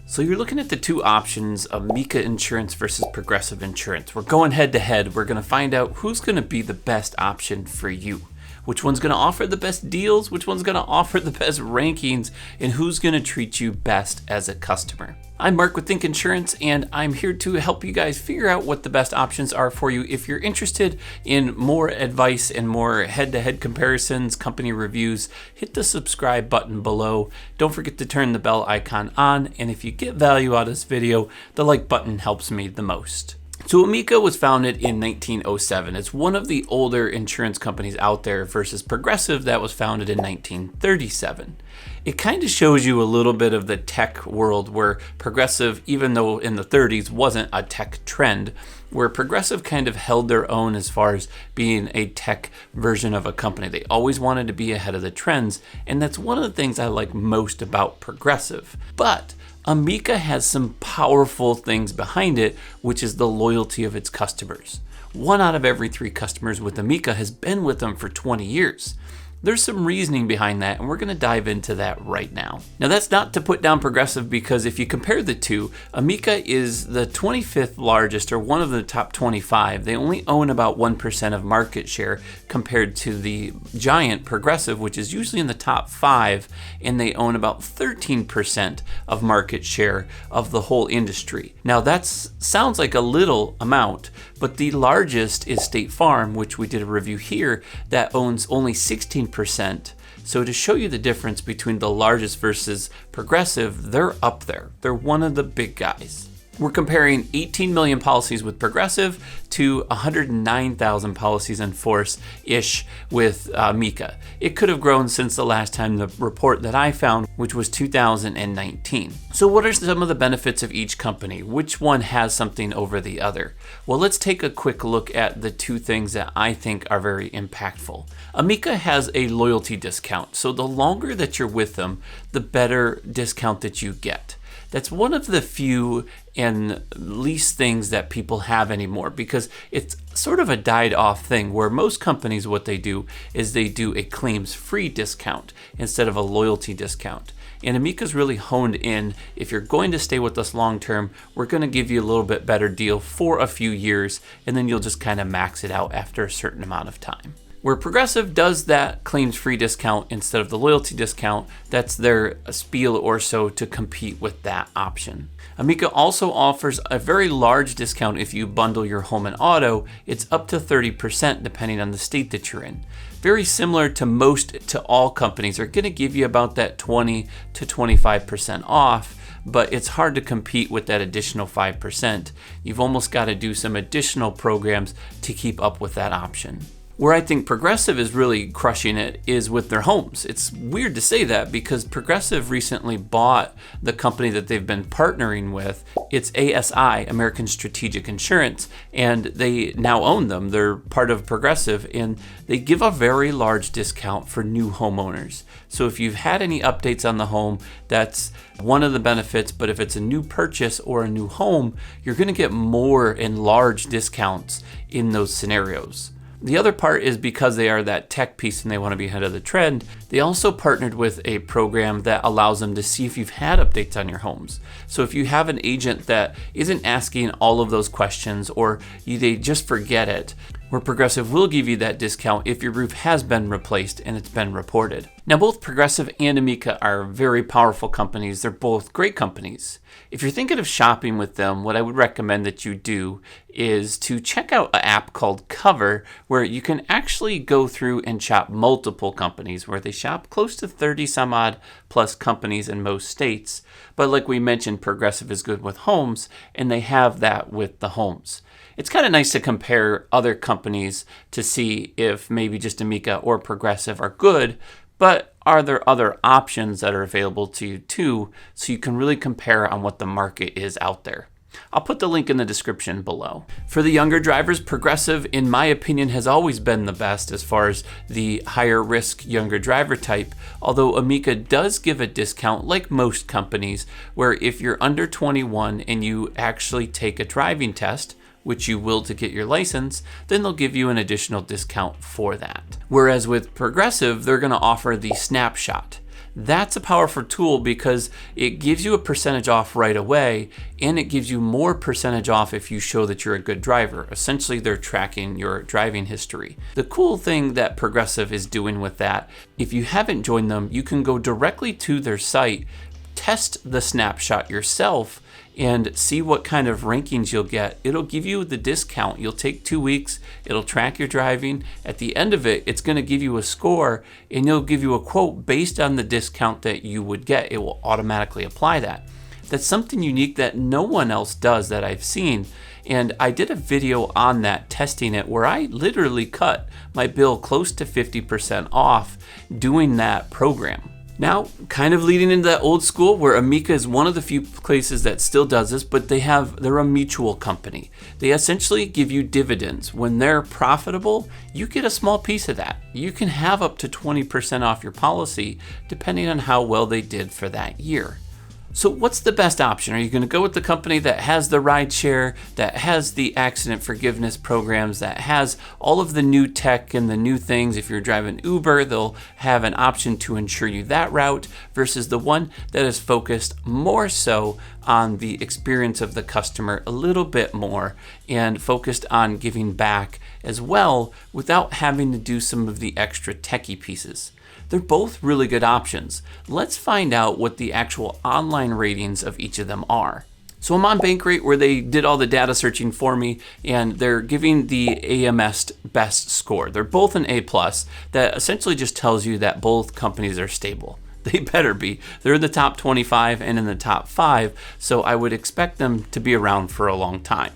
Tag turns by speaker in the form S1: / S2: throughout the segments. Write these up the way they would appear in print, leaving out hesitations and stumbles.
S1: So you're looking at the two options of Amica Insurance versus Progressive Insurance. We're going head to head. We're going to find out who's going to be the best option for you. Which one's going to offer the best deals, which one's going to offer the best rankings, and who's going to treat you best as a customer. I'm Mark with Think Insurance, and I'm here to help you guys figure out what the best options are for you. If you're interested in more advice and more head-to-head comparisons, company reviews, hit the subscribe button below. Don't forget to turn the bell icon on, and if you get value out of this video, the like button helps me the most. So Amica was founded in 1907. It's one of the older insurance companies out there versus Progressive that was founded in 1937. It kind of shows you a little bit of the tech world where Progressive, even though in the 30s wasn't a tech trend, where Progressive kind of held their own as far as being a tech version of a company. They always wanted to be ahead of the trends, and that's one of the things I like most about Progressive. But Amica has some powerful things behind it, which is the loyalty of its customers. 1 out of every 3 customers with Amica has been with them for 20 years. There's some reasoning behind that, and we're going to dive into that right now. Now, that's not to put down Progressive, because if you compare the two, Amica is the 25th largest, or one of the top 25. They only own about 1% of market share compared to the giant Progressive, which is usually in the top 5, and they own about 13% of market share of the whole industry. Now, that sounds like a little amount, but the largest is State Farm, which we did a review here, that owns only 16%. So to show you the difference between the largest versus Progressive, they're up there. They're one of the big guys. We're comparing 18 million policies with Progressive to 109,000 policies in force-ish with Amica. It could have grown since the last time the report that I found, which was 2019. So what are some of the benefits of each company? Which one has something over the other? Well, let's take a quick look at the two things that I think are very impactful. Amica has a loyalty discount, so the longer that you're with them, the better discount that you get. That's one of the few and least things that people have anymore, because it's sort of a died off thing where most companies, what they do is they do a claims free discount instead of a loyalty discount. And Amica's really honed in, if you're going to stay with us long term, we're going to give you a little bit better deal for a few years, and then you'll just kind of max it out after a certain amount of time. Where Progressive does that claims-free discount instead of the loyalty discount, that's their spiel or so to compete with that option. Amica also offers a very large discount if you bundle your home and auto. It's up to 30% depending on the state that you're in. Very similar to most to all companies are going to give you about that 20 to 25% off, but it's hard to compete with that additional 5%. You've almost got to do some additional programs to keep up with that option. Where I think Progressive is really crushing it is with their homes. It's weird to say that because Progressive recently bought the company that they've been partnering with. It's ASI, American Strategic Insurance, and they now own them. They're part of Progressive, and they give a very large discount for new homeowners. So if you've had any updates on the home, that's one of the benefits, but if it's a new purchase or a new home, you're going to get more and large discounts in those scenarios. The other part is because they are that tech piece and they want to be ahead of the trend, they also partnered with a program that allows them to see if you've had updates on your homes. So if you have an agent that isn't asking all of those questions, or they just forget it, where Progressive will give you that discount if your roof has been replaced and it's been reported. Now, both Progressive and Amica are very powerful companies. They're both great companies. If you're thinking of shopping with them, what I would recommend that you do is to check out an app called Cover, where you can actually go through and shop multiple companies, where they shop close to 30 some odd plus companies in most states. But like we mentioned, Progressive is good with homes, and they have that with the homes. It's kind of nice to compare other companies to see if maybe just Amica or Progressive are good, but are there other options that are available to you too, so you can really compare on what the market is out there. I'll put the link in the description below. For the younger drivers, Progressive, in my opinion, has always been the best as far as the higher risk younger driver type, although Amica does give a discount like most companies, where if you're under 21 and you actually take a driving test, which you will to get your license, then they'll give you an additional discount for that. Whereas with Progressive, they're going to offer the snapshot. That's a powerful tool because it gives you a percentage off right away, and it gives you more percentage off if you show that you're a good driver. Essentially, they're tracking your driving history. The cool thing that Progressive is doing with that, if you haven't joined them, you can go directly to their site, test the snapshot yourself, and see what kind of rankings you'll get. It'll give you the discount. You'll take 2 weeks, it'll track your driving. At the end of it, it's gonna give you a score, and it'll give you a quote based on the discount that you would get. It will automatically apply that. That's something unique that no one else does that I've seen. And I did a video on that, testing it, where I literally cut my bill close to 50% off doing that program. Now, kind of leading into that old school where Amica is one of the few places that still does this, but they're a mutual company. They essentially give you dividends. When they're profitable, you get a small piece of that. You can have up to 20% off your policy depending on how well they did for that year. So what's the best option? Are you going to go with the company that has the rideshare, that has the accident forgiveness programs, that has all of the new tech and the new things? If you're driving Uber, they'll have an option to insure you that route, versus the one that is focused more so on the experience of the customer a little bit more and focused on giving back as well without having to do some of the extra techie pieces. They're both really good options. Let's find out what the actual online ratings of each of them are. So I'm on Bankrate, where they did all the data searching for me, and they're giving the AMS best score. They're both an A+. That essentially just tells you that both companies are stable. They better be. They're in the top 25 and in the top 5, so I would expect them to be around for a long time.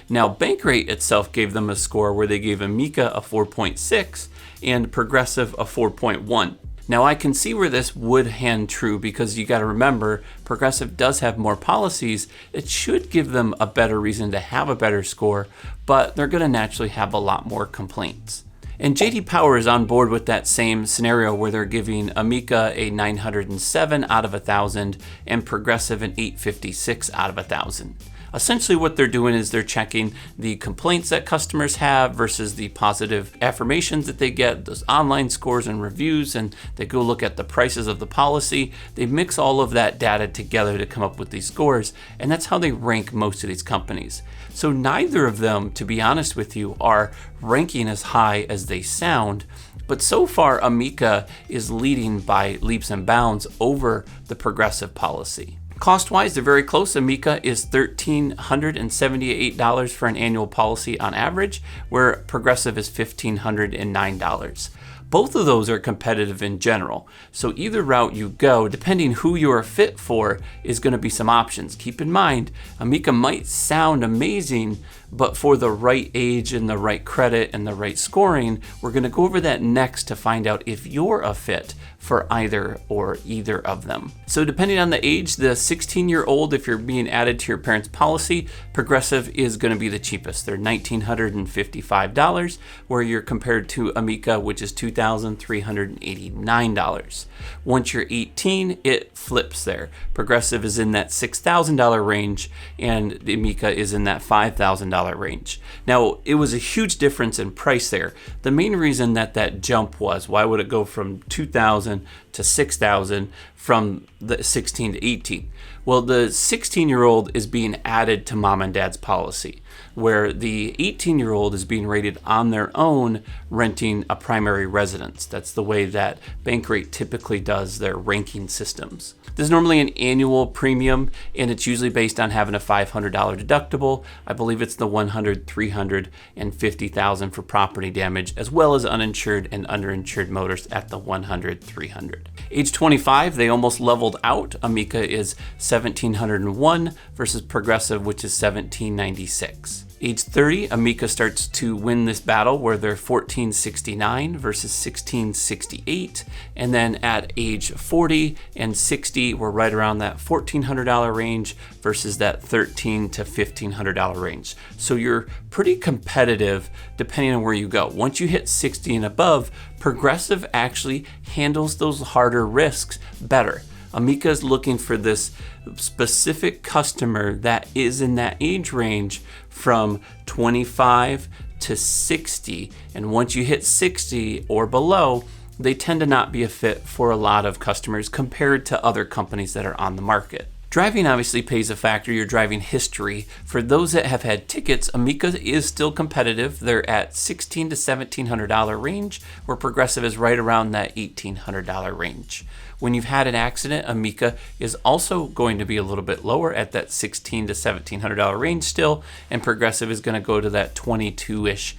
S1: Now, Bankrate itself gave them a score where they gave Amica a 4.6 and Progressive a 4.1. Now, I can see where this would hand true, because you got to remember, Progressive does have more policies. It should give them a better reason to have a better score, but they're going to naturally have a lot more complaints. And JD Power is on board with that same scenario, where they're giving Amica a 907 out of 1,000 and Progressive an 856 out of 1,000. Essentially what they're doing is they're checking the complaints that customers have versus the positive affirmations that they get, those online scores and reviews, and they go look at the prices of the policy. They mix all of that data together to come up with these scores, and that's how they rank most of these companies. So neither of them, to be honest with you, are ranking as high as they sound, but so far Amica is leading by leaps and bounds over the Progressive policy. Cost-wise, they're very close. Amica is $1,378 for an annual policy on average, where Progressive is $1,509. Both of those are competitive in general. So either route you go, depending who you are fit for, is going to be some options. Keep in mind, Amica might sound amazing, but for the right age and the right credit and the right scoring, we're going to go over that next to find out if you're a fit for either or either of them. So depending on the age, the 16-year-old, if you're being added to your parents' policy, Progressive is going to be the cheapest. They're $1,955, where you're compared to Amica, which is $2,389. Once you're 18, it flips there. Progressive is in that $6,000 range, and Amica is in that $5,000 range. Now, it was a huge difference in price there. The main reason that jump was, why would it go from $2,000 to $6,000 from the 16 to 18? Well, the 16-year-old is being added to mom and dad's policy, where the 18-year-old is being rated on their own, renting a primary residence. That's the way that Bankrate typically does their ranking systems. There's normally an annual premium, and it's usually based on having a $500 deductible. I believe it's the $100,000, $300,000, and $50,000 for property damage, as well as uninsured and underinsured motorists at the $100,000, $300,000. Age 25, they almost leveled out. Amica is $1,701 versus Progressive, which is $1,796. Age 30, Amica starts to win this battle, where they're $1,469 versus $1,668. And then at age 40 and 60, we're right around that $1,400 range versus that $1,300 to $1,500 range. So you're pretty competitive depending on where you go. Once you hit 60 and above, Progressive actually handles those harder risks better. Amica is looking for this specific customer that is in that age range from 25 to 60. And once you hit 60 or below, they tend to not be a fit for a lot of customers compared to other companies that are on the market. Driving obviously plays a factor, your driving history. For those that have had tickets, Amica is still competitive. They're at $1,600 to $1,700 range, where Progressive is right around that $1,800 range. When you've had an accident, Amica is also going to be a little bit lower at that $1,600 to $1,700 range still, and Progressive is going to go to that $2,200-ish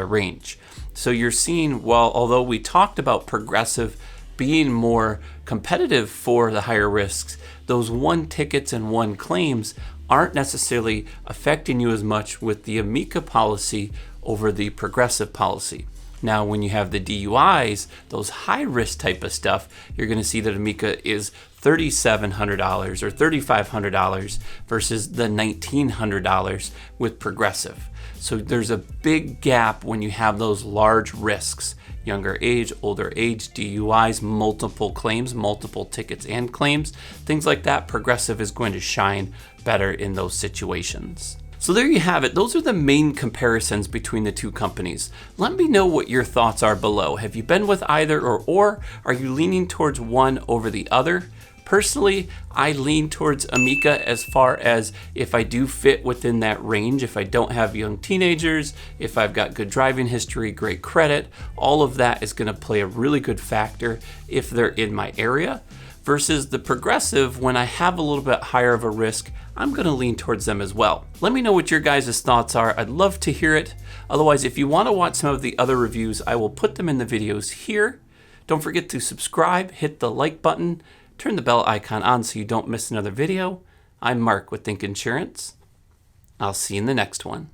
S1: range. So you're seeing, although we talked about Progressive being more competitive for the higher risks, those one tickets and one claims aren't necessarily affecting you as much with the Amica policy over the Progressive policy. Now, when you have the DUIs, those high risk type of stuff, you're going to see that Amica is $3,700 or $3,500 versus the $1,900 with Progressive. So there's a big gap when you have those large risks. Younger age, older age, DUIs, multiple claims, multiple tickets and claims, things like that. Progressive is going to shine better in those situations. So there you have it. Those are the main comparisons between the two companies. Let me know what your thoughts are below. Have you been with either or are you leaning towards one over the other? Personally, I lean towards Amica as far as if I do fit within that range, if I don't have young teenagers, if I've got good driving history, great credit, all of that is going to play a really good factor if they're in my area. Versus the Progressive, when I have a little bit higher of a risk, I'm going to lean towards them as well. Let me know what your guys' thoughts are. I'd love to hear it. Otherwise, if you want to watch some of the other reviews, I will put them in the videos here. Don't forget to subscribe, hit the like button, turn the bell icon on so you don't miss another video. I'm Mark with Think Insurance. I'll see you in the next one.